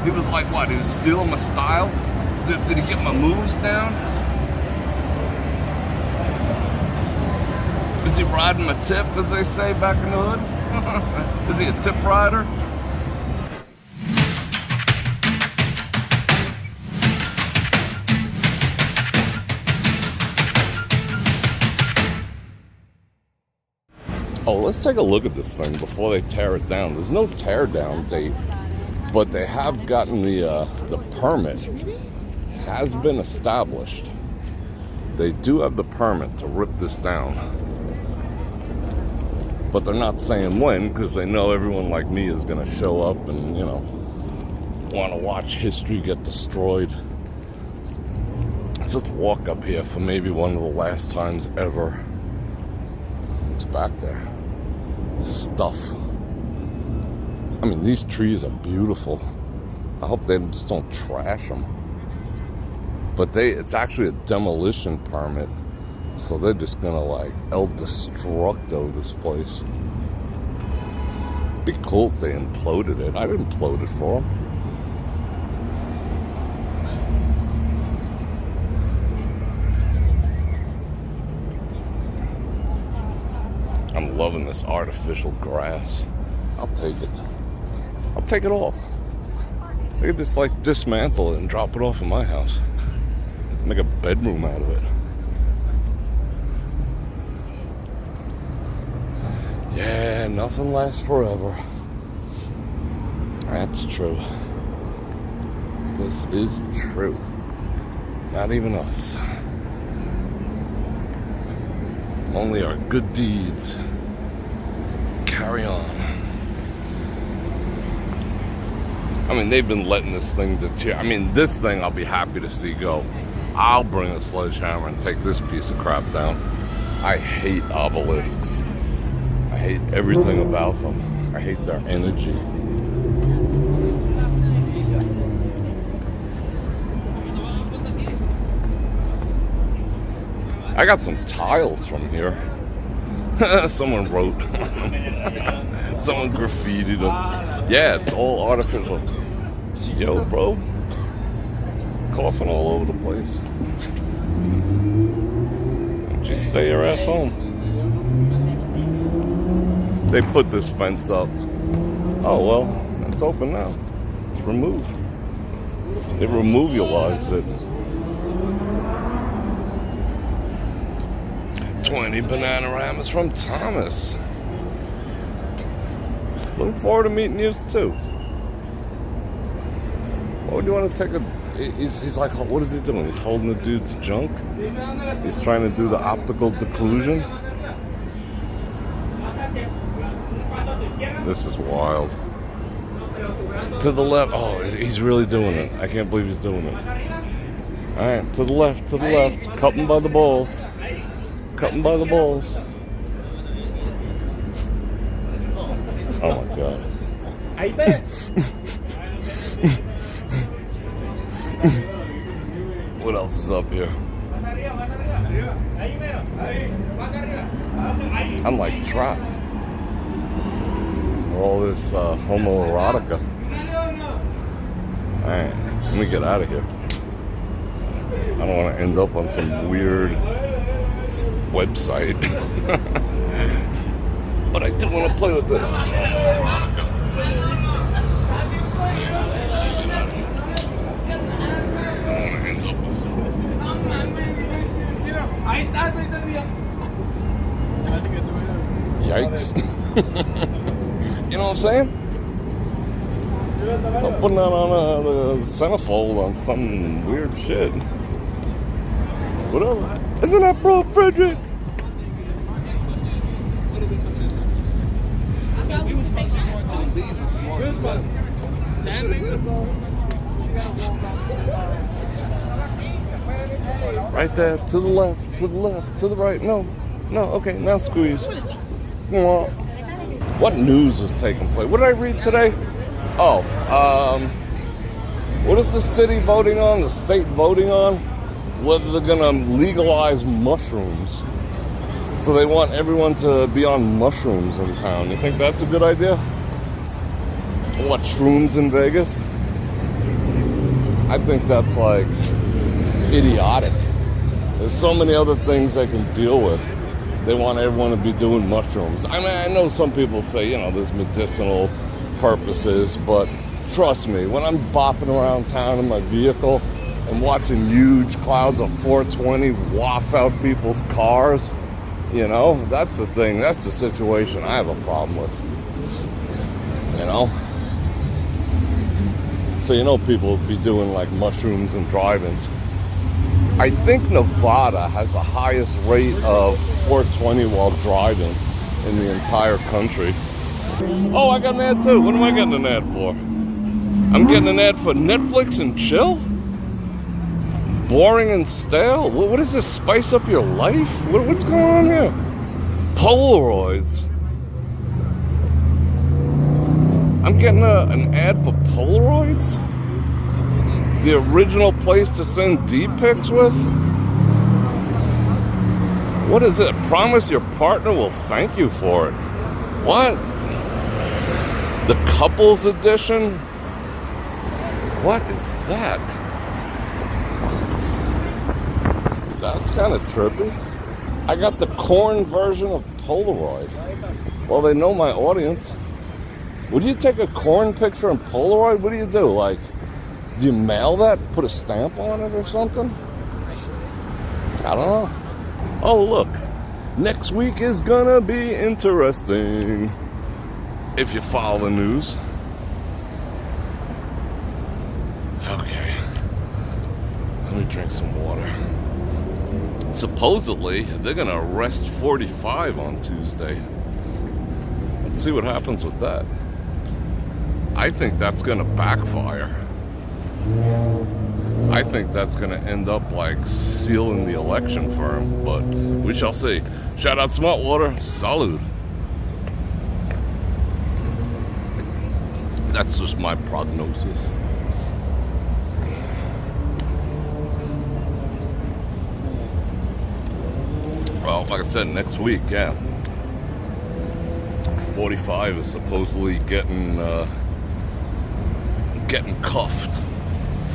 He was like, what, he was stealing my style? Did he get my moves down? Is he riding my tip, as they say back in the hood? Is he a tip rider? Oh, let's take a look at this thing before they tear it down. There's no tear down date, but they have gotten the permit. Has been established. They do have the permit to rip this down, but they're not saying when, because they know everyone like me is going to show up and, you know, want to watch history get destroyed. So let's walk up here for maybe one of the last times ever. It's back there. Stuff. I mean, these trees are beautiful. I hope they just don't trash them. But it's actually a demolition permit, so they're just gonna like El Destructo this place. Be cool if they imploded it. I'd implode it for them. I'm loving this artificial grass. I'll take it. I'll take it all. They could just like dismantle it and drop it off in my house. Make a bedroom out of it. Yeah, nothing lasts forever. That's true. This is true. Not even us. Only our good deeds carry on. I mean, they've been letting this thing deteriorate. I mean, this thing I'll be happy to see go. I'll bring a sledgehammer and take this piece of crap down. I hate obelisks. I hate everything about them. I hate their energy. I got some tiles from here. Someone wrote. Someone graffitied them. Yeah, it's all artificial. Yo, bro. Coughing all over the place. Just stay your ass home. They put this fence up. Oh, well, it's open now. It's removed. They removialized it. 20 Bananagramas from Thomas. Looking forward to meeting you too. What would you want to take a... He's like, what is he doing? He's holding the dude's junk? He's trying to do the optical occlusion? This is wild. To the left. Oh, he's really doing it. I can't believe he's doing it. Alright, to the left, to the left. Cut him by the balls. Cut him by the balls. Oh my god. What else is up here? I'm like trapped. All this homoerotica. Alright, let me get out of here. I don't want to end up on some weird website. But I do want to play with this. Yikes. You know what I'm saying? I'm putting that on the centerfold on some weird shit. Whatever. Isn't that Bror Fredrik? Right there, to the left, to the left, to the right. No, okay, now squeeze. What news is taking place? What did I read today? Oh, what is the city voting on? The state voting on? Whether they're gonna legalize mushrooms. So they want everyone to be on mushrooms in town. You think that's a good idea? What, shrooms in Vegas? I think that's like idiotic. There's so many other things they can deal with. They want everyone to be doing mushrooms. I mean, I know some people say, you know, there's medicinal purposes, but trust me, when I'm bopping around town in my vehicle and watching huge clouds of 420 waft out people's cars, you know, that's the thing. That's the situation I have a problem with. You know? So you know people will be doing like mushrooms and drive-ins. I think Nevada has the highest rate of 420 while driving in the entire country. Oh, I got an ad too. What am I getting an ad for? I'm getting an ad for Netflix and chill? Boring and stale? What is this? Spice up your life? What's going on here? Polaroids. I'm getting an ad for Polaroids? The original place to send D-pics with? What is it? Promise your partner will thank you for it. What? The couples edition? What is that? That's kind of trippy. I got the corn version of Polaroid. Well, they know my audience. Would you take a corn picture in Polaroid? What do you do? Like, do you mail that? Put a stamp on it or something? I don't know. Oh, look. Next week is gonna be interesting. If you follow the news. Okay. Let me drink some water. Supposedly, they're gonna arrest 45 on Tuesday. Let's see what happens with that. I think that's gonna backfire. I think that's gonna end up like sealing the election for him, but we shall see. Shout out Smartwater, salud. That's just my prognosis. Well, like I said, next week, yeah. 45 is supposedly getting cuffed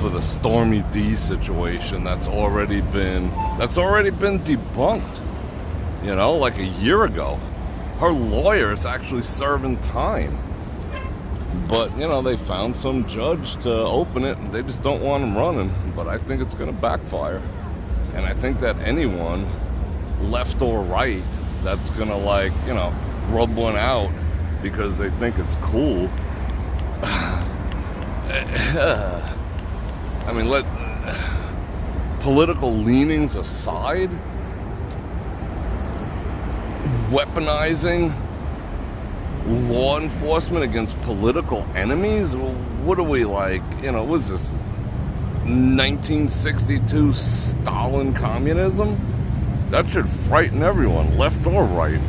for the Stormy D situation that's already been debunked. You know, like a year ago. Her lawyer is actually serving time. But, you know, they found some judge to open it, and they just don't want him running. But I think it's going to backfire. And I think that anyone, left or right, that's going to, like, you know, rub one out because they think it's cool. I mean, let political leanings aside, weaponizing law enforcement against political enemies? What are we like? You know, what is this? 1962 Stalin communism? That should frighten everyone, left or right.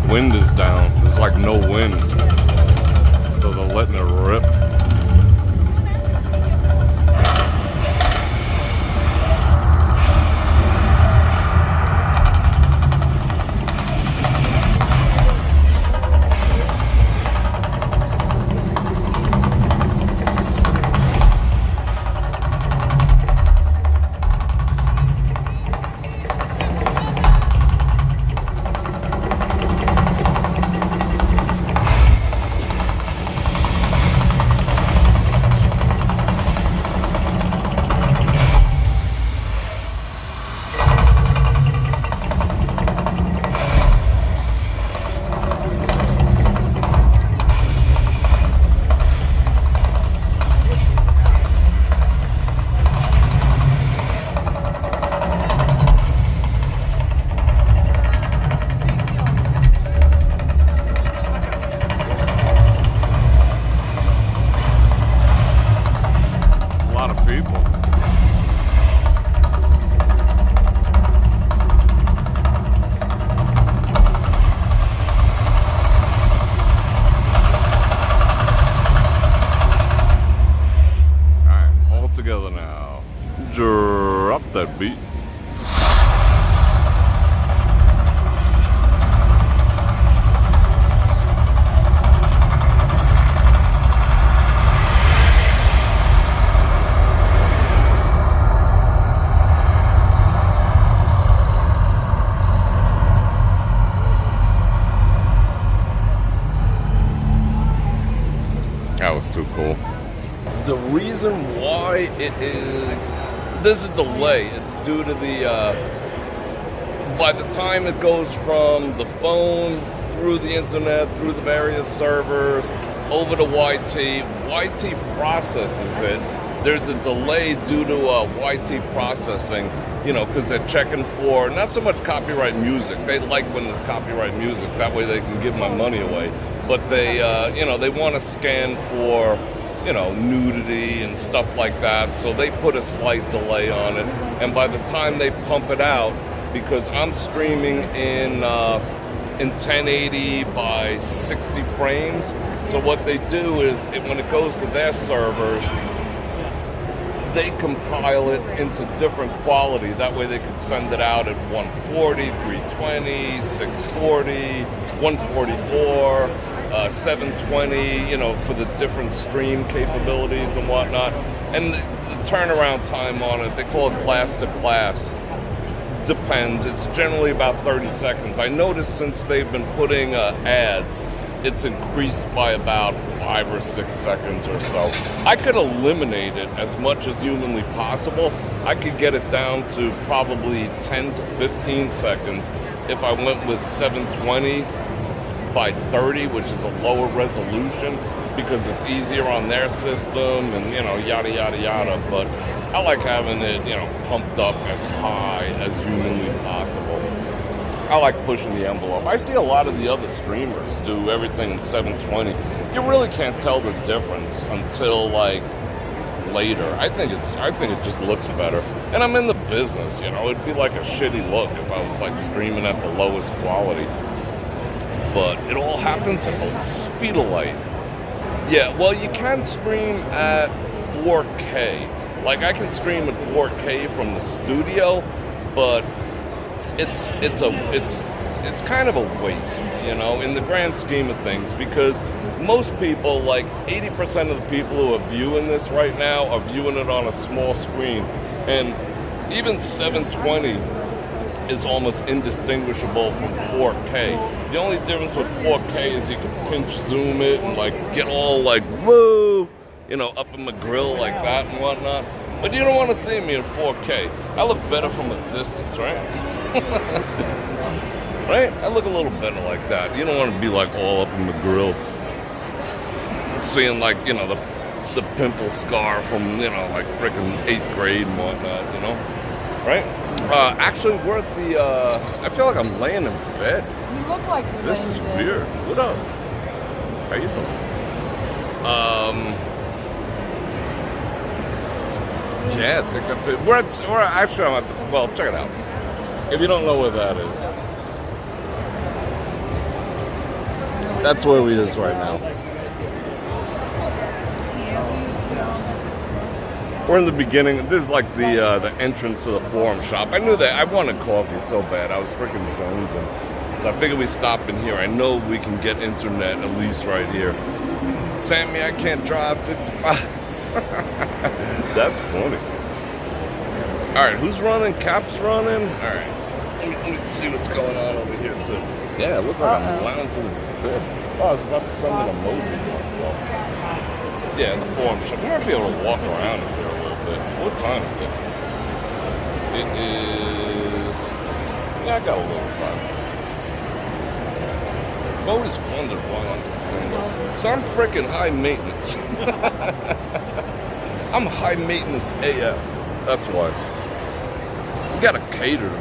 Wind is down. There's like no wind. So they're letting it rip. reason why there's a delay. It's due to by the time it goes from the phone, through the internet, through the various servers, over to YT processes it. There's a delay due to YT processing, because they're checking for not so much copyright music. They like when there's copyright music, that way they can give my money away. But they, they want to scan for, nudity and stuff like that. So they put a slight delay on it. And by the time they pump it out, because I'm streaming in 1080 by 60 frames, so what they do is when it goes to their servers, they compile it into different quality. That way they can send it out at 140, 320, 640, 144, 720, for the different stream capabilities and whatnot. And the turnaround time on it, they call it glass to glass. Depends. It's generally about 30 seconds. I noticed since they've been putting ads, it's increased by about 5 or 6 seconds or so. I could eliminate it as much as humanly possible. I could get it down to probably 10 to 15 seconds if I went with 720 by 30, which is a lower resolution, because it's easier on their system and, yada, yada, yada. But I like having it, pumped up as high as humanly possible. I like pushing the envelope. I see a lot of the other streamers do everything in 720. You really can't tell the difference until later. I think it just looks better. And I'm in the business, it'd be like a shitty look if I was streaming at the lowest quality. But it all happens at the speed of light. Yeah, well, you can stream at 4K. I can stream at 4K from the studio, but it's kind of a waste, in the grand scheme of things, because most people, 80% of the people who are viewing this right now are viewing it on a small screen, and even 720 is almost indistinguishable from 4K. The only difference with 4K is you can pinch zoom it and get all woo, up in the grill like that and whatnot. But you don't want to see me in 4K. I look better from a distance, right? Right? I look a little better like that. You don't want to be all up in the grill, seeing the pimple scar from freaking 8th grade and whatnot, right? Actually, we're at the, I feel like I'm laying in bed. You look like you're This is weird. What up? How you doing? Yeah, take that pic. We're actually, well, check it out. If you don't know where that is, that's where we is right now. We're in the beginning. This is the entrance to the forum shop. I knew that. I wanted coffee so bad. I was freaking jonesing. So I figured we stop in here. I know we can get internet at least right here. Sammy, I can't drive 55. That's funny. All right, who's running? Cap's running. All right, let me see what's going on over here too. Yeah, it looks like I'm lounging in bed. Oh, I was about to send an emoji to myself. Yeah, the forum shop. We might be able to walk around in there a little bit. What time is it? It is. Yeah, I got a little time. I've always wondered why I'm single. So I'm freaking high maintenance. I'm high maintenance AF. That's why. You gotta cater to me.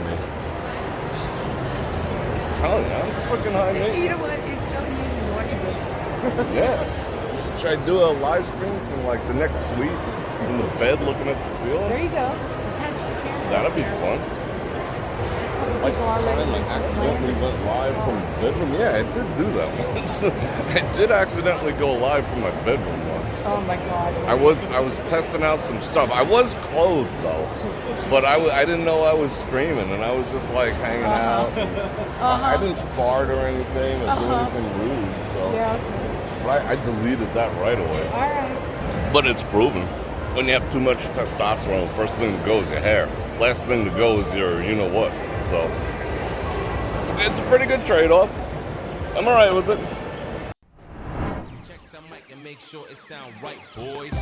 I'm telling you, I'm freaking high maintenance. You know what? It's so easy to watch it. Yeah. Should I do a live stream from the next suite from the bed looking at the ceiling? There you go. Attach the camera. That'd be fun. The time I accidentally went live from the bedroom. Yeah, I did do that once. I did accidentally go live from my bedroom once. Oh my God. I was testing out some stuff. I was clothed though, but I didn't know I was streaming, and I was just hanging out. I didn't fart or anything or do anything rude, so. Yeah. But I deleted that right away. All right. But it's proven. When you have too much testosterone, first thing to go is your hair. Last thing to go is your you-know-what. So, it's a pretty good trade-off. I'm all right with it. Check the mic and make sure it sound right, boys.